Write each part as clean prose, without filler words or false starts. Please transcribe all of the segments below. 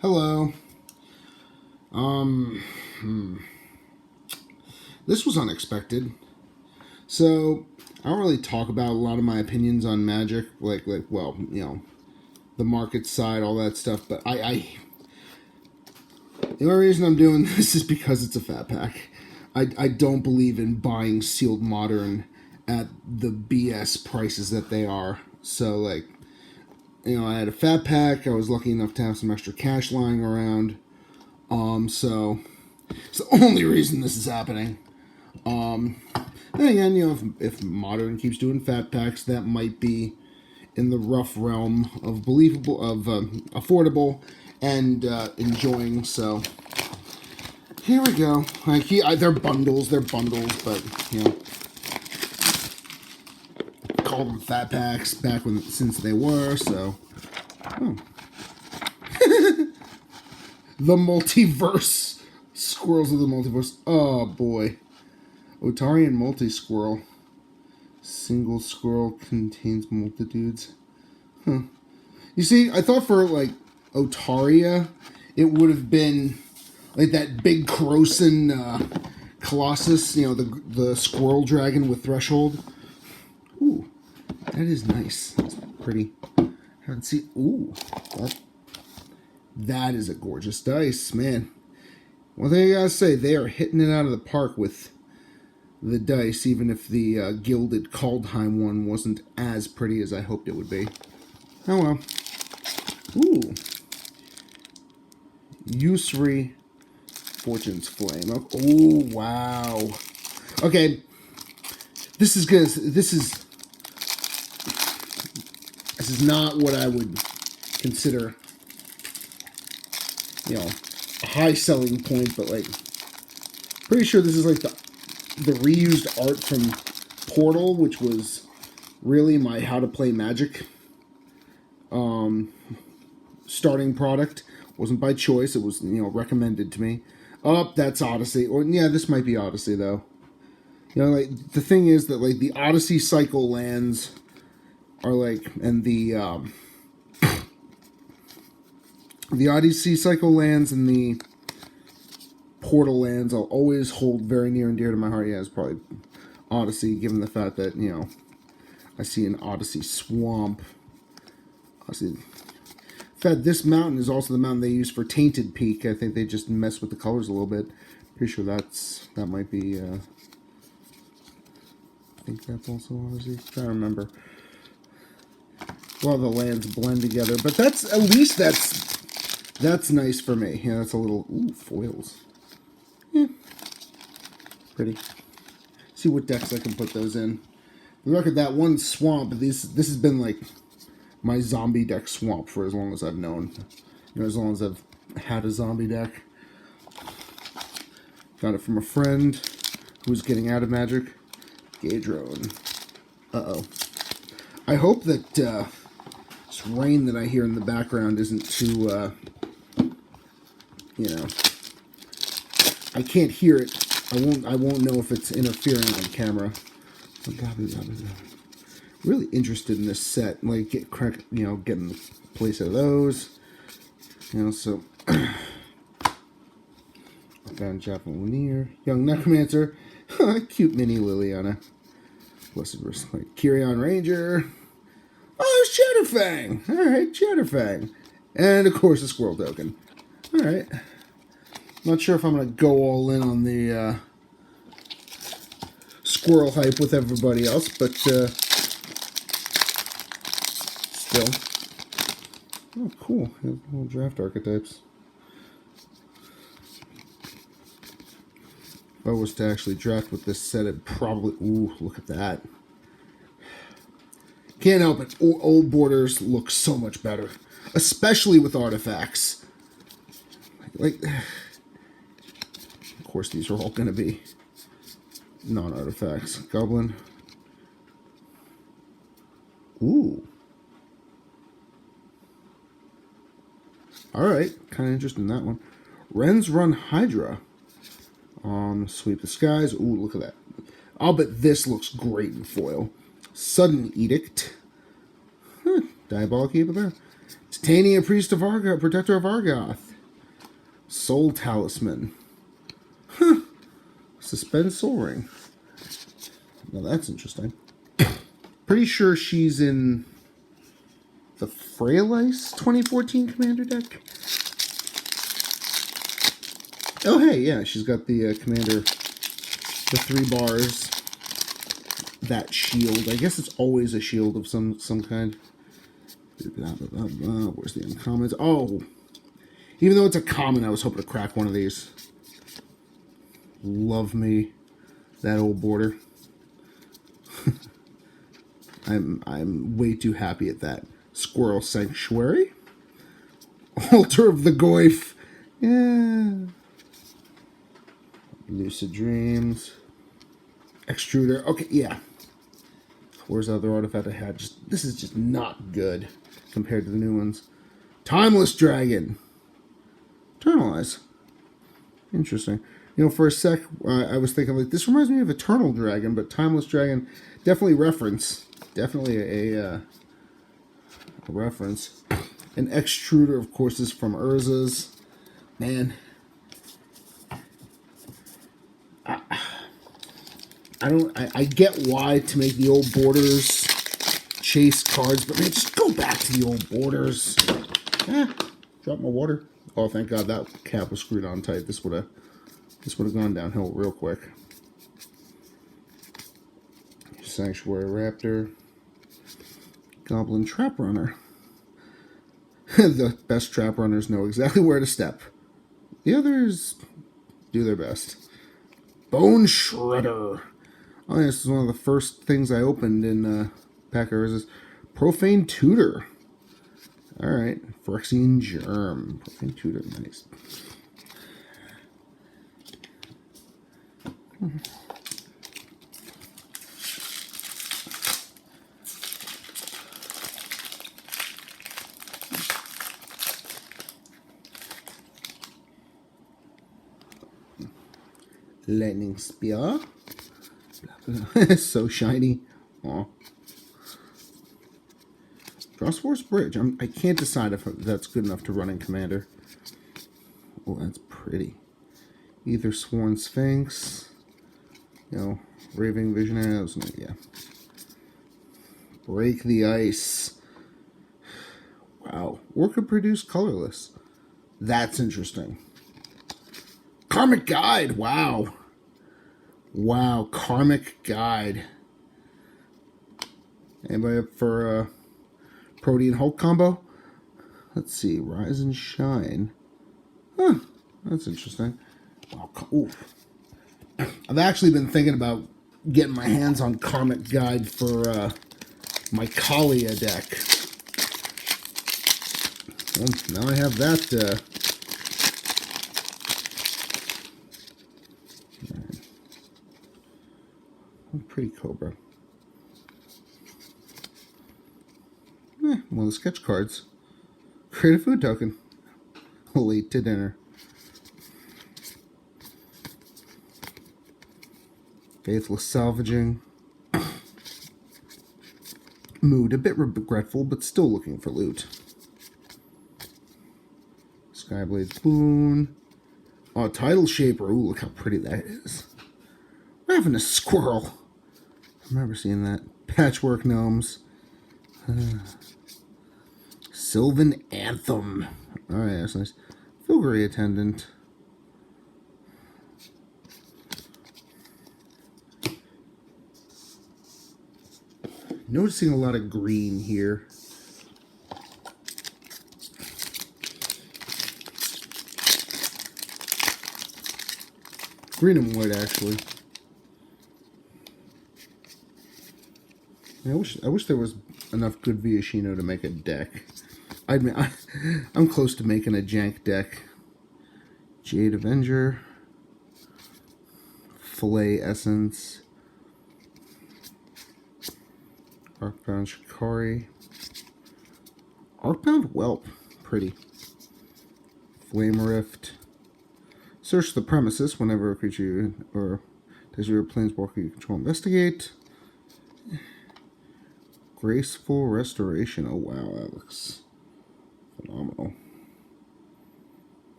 Hello. This was unexpected. So, I don't really talk about a lot of my opinions on Magic, the market side, all that stuff. But the only reason I'm doing this is because it's a fat pack. I don't believe in buying sealed modern at the BS prices that they are. So, I had a fat pack. I was lucky enough to have some extra cash lying around. So it's the only reason this is happening. Then again, if modern keeps doing fat packs, that might be in the rough realm of affordable, and enjoying. So here we go. They're bundles, but call them fat packs since they were. So, the multiverse. Squirrels of the multiverse. Oh boy. Otarian multi-squirrel. Single squirrel contains multitudes. You see, I thought for Otaria, it would have been like that big Corrosin Colossus, the squirrel dragon with threshold. Ooh, that is nice. That's pretty. Let's see. Ooh, that is a gorgeous dice, man. One thing I gotta say, they are hitting it out of the park with the dice, even if the gilded Kaldheim one wasn't as pretty as I hoped it would be. Oh well. Ooh. Usuri Fortune's Flame. Oh, wow. Okay. This is not what I would consider, a high selling point, but pretty sure this is the reused art from Portal, which was really my How to Play Magic starting product. Wasn't by choice. It was, recommended to me. Oh, that's Odyssey. Or, yeah, this might be Odyssey, though. The thing is that, the Odyssey cycle lands are, and the Odyssey cycle lands and the Portal lands I'll always hold very near and dear to my heart. Yeah, it's probably Odyssey, given the fact that, I see an Odyssey swamp. In fact, this mountain is also the mountain they use for Tainted Peak. I think they just mess with the colors a little bit. Pretty sure that might be, I think that's also Odyssey. I'm trying to remember. A lot of the lands blend together, but that's nice for me. Yeah, that's a little, foils. Yeah. Pretty. See what decks I can put those in. Look at that one swamp. This has been my zombie deck swamp for as long as I've known. As long as I've had a zombie deck. Got it from a friend who's getting out of Magic. Gadrone. Uh-oh. I hope that this rain that I hear in the background isn't too, I can't hear it. I won't know if it's interfering on camera. Really interested in this set. Getting the place of those. So found Javelin Linear. Young Necromancer. Cute mini Liliana. Blessed Respite. Kyrion Ranger. Oh, it's Shadowfang. Alright, Shadowfang. And of course a Squirrel Token. Alright. Not sure if I'm going to go all in on the squirrel hype with everybody else, but still. Oh, cool. Little draft archetypes. If I was to actually draft with this set, it'd probably... Ooh, look at that. Can't help it. Old borders look so much better. Especially with artifacts. Of course, these are all going to be non-artifacts. Goblin. Ooh. Alright. Kind of interested in that one. Ren's Run Hydra. Sweep the Skies. Ooh, look at that. I'll bet this looks great in foil. Sudden Edict. Diabolic Keeper there. Titania, Priest of Argoth, Protector of Argoth. Soul Talisman. Suspend Soul Ring. Now that's interesting. Pretty sure she's in the Freyalice 2014 Commander deck. Oh, hey, yeah, she's got the Commander, the 3 bars, that shield. I guess it's always a shield of some kind. Where's the uncommons? Oh, even though it's a common, I was hoping to crack one of these. Love me that old border. I'm way too happy at that. Squirrel Sanctuary. Altar of the Goyf. Yeah. Lucid Dreams. Extruder. Okay, yeah. Where's the other artifact I had? This is just not good compared to the new ones. Timeless Dragon. Eternalize. Interesting. You know, for a sec, I was thinking, like, this reminds me of Eternal Dragon, but Timeless Dragon, definitely reference. Definitely a reference. An Extruder, of course, is from Urza's. Man. I get why to make the old borders chase cards, but man, just go back to the old borders. Drop my water. Oh, thank God that cap was screwed on tight. This would have gone downhill real quick. Sanctuary Raptor. Goblin Trap Runner. The best trap runners know exactly where to step. The others do their best. Bone Shredder. Oh, yeah, this is one of the first things I opened in Pack of Urza's. Profane Tutor. Alright. Phyrexian Germ. Profane Tutor. Nice. Lightning Spear. So shiny. Aw. Frostforce Bridge. I can't decide if that's good enough to run in Commander. Oh, that's pretty. Either Sworn Sphinx. You know, Raving Visionary. Yeah. Break the Ice. Wow. Or could produce colorless. That's interesting. Karmic Guide. Wow. Wow. Karmic Guide. Anybody up for Protean Hulk combo? Let's see. Rise and Shine. Huh. That's interesting. Wow. Ooh. I've actually been thinking about getting my hands on Karmic Guide for my Kalia deck. Well, now I have that. Pretty Cobra. One of the sketch cards. Create a food token. Late to dinner. Faithless Salvaging. Mood, a bit regretful, but still looking for loot. Skyblade Boon. Oh, Tidal Shaper. Ooh, look how pretty that is. Ravenous Squirrel. I remember seeing that. Patchwork Gnomes. Sylvan Anthem. Alright, that's nice. Filgary Attendant. Noticing a lot of green here. Green and white, actually. I wish there was enough good Viashino to make a deck. I admit, I'm close to making a jank deck. Jade Avenger. Filet Essence. Arcbound Shikari. Arcbound Whelp. Pretty. Flame Rift. Search the premises whenever a creature or does your planeswalker you control investigate. Graceful Restoration. Oh wow, that looks Phenomenal.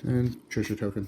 And treasure token.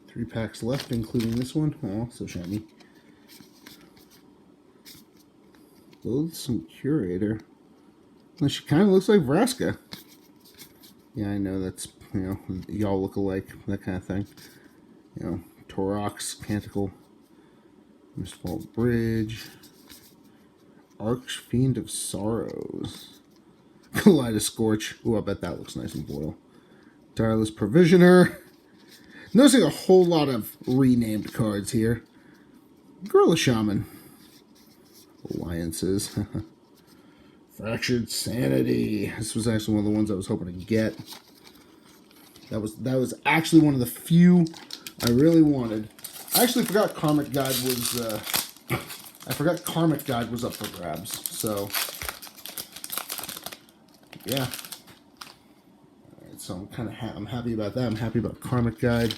Three packs left, including this one. Oh, so shiny. Loathsome Curator. Well, she kind of looks like Vraska. Yeah, I know that's, y'all look alike, that kind of thing. Torox, Canticle, Mistfall Bridge, Archfiend of Sorrows, Kaleidoscorch. Ooh, I bet that looks nice in foil. Tireless Provisioner. Noticing a whole lot of renamed cards here. Gorilla Shaman. Alliances. Fractured Sanity. This was actually one of the ones I was hoping to get. That was actually one of the few I really wanted. I actually forgot Karmic Guide was up for grabs. So yeah. Alright, so I'm happy about that. I'm happy about Karmic Guide.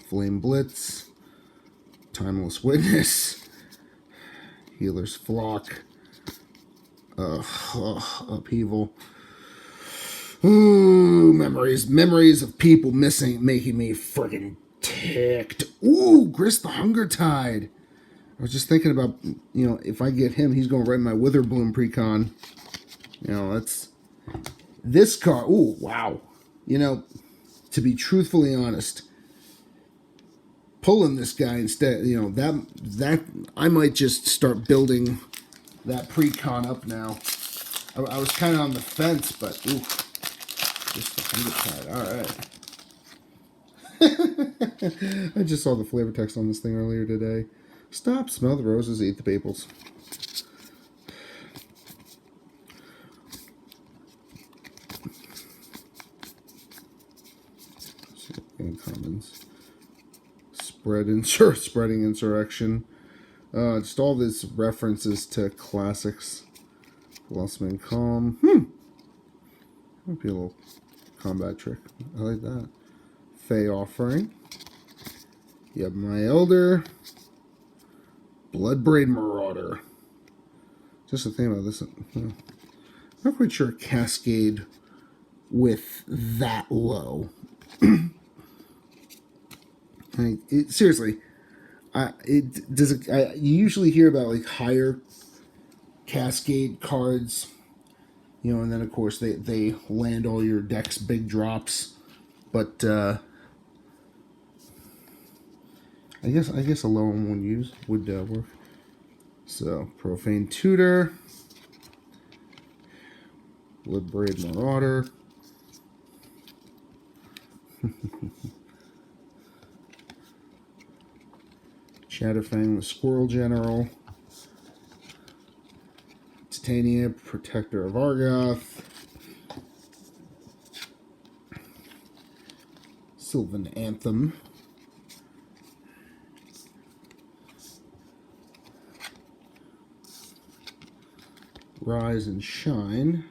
Flame Blitz, Timeless Witness, Healer's Flock, Upheaval. Ooh, memories of people missing, making me friggin' ticked. Ooh, Grist the Hunger Tide. I was just thinking about, if I get him, he's going right in my Witherbloom precon. That's this card. Ooh, wow. To be truthfully honest, pulling this guy instead, that I might just start building that precon up now. I was kind of on the fence, but ooh, just the Hunger Tide. All right. I just saw the flavor text on this thing earlier today. Stop, smell the roses, eat the peoples. Commons. Spreading Insurrection. Just all these references to classics. Philosophy Calm. Might be a little combat trick. I like that. Fey Offering. Yep, my Elder. Bloodbraid Marauder. Just the thing about this. I'm not quite sure Cascade with that low. Seriously, you usually hear about like higher Cascade cards, and then of course they land all your deck's big drops, but I guess a lower one would work. So Profane Tutor, Bloodbraid Marauder. Shadowfang the Squirrel General, Titania, Protector of Argoth, Sylvan Anthem, Rise and Shine,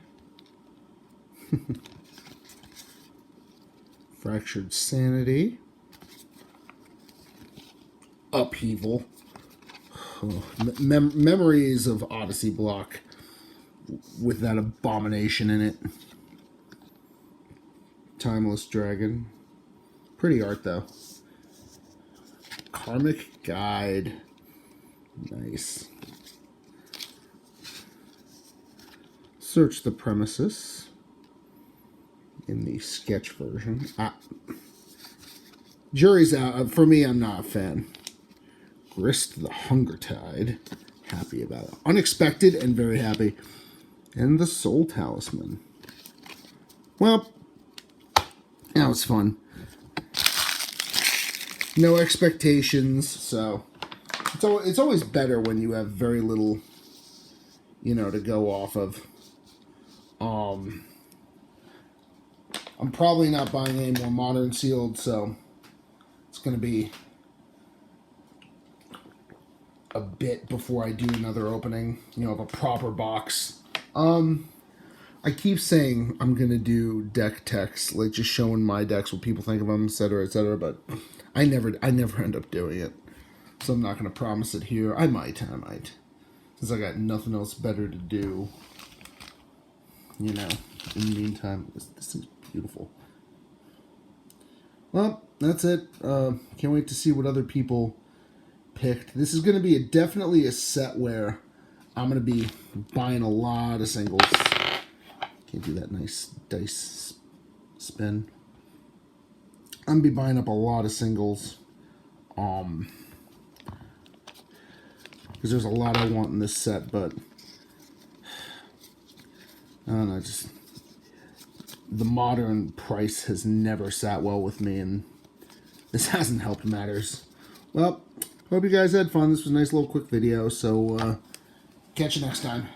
Fractured Sanity, Upheaval. Memories of Odyssey block with that abomination in it. Timeless Dragon. Pretty art though. Karmic Guide. Nice. Search the Premises in the sketch version. Jury's out. For me, I'm not a fan. Grist the Hunger Tide. Happy about it. Unexpected and very happy. And the Soul Talisman. Well, that was fun. No expectations, so it's always better when you have very little, to go off of. I'm probably not buying any more Modern sealed, so it's going to be a bit before I do another opening, of a proper box. I keep saying I'm going to do deck techs, like just showing my decks, what people think of them, etc., but I never end up doing it. So I'm not going to promise it here. I might. Since I got nothing else better to do. In the meantime, this is beautiful. Well, that's it. Can't wait to see what other people picked. This is going to be definitely a set where I'm going to be buying a lot of singles. Can't do that nice dice spin. I'm going to be buying up a lot of singles. Because there's a lot I want in this set, but I don't know, just the Modern price has never sat well with me, and this hasn't helped matters. Well, hope you guys had fun. This was a nice little quick video, so catch you next time.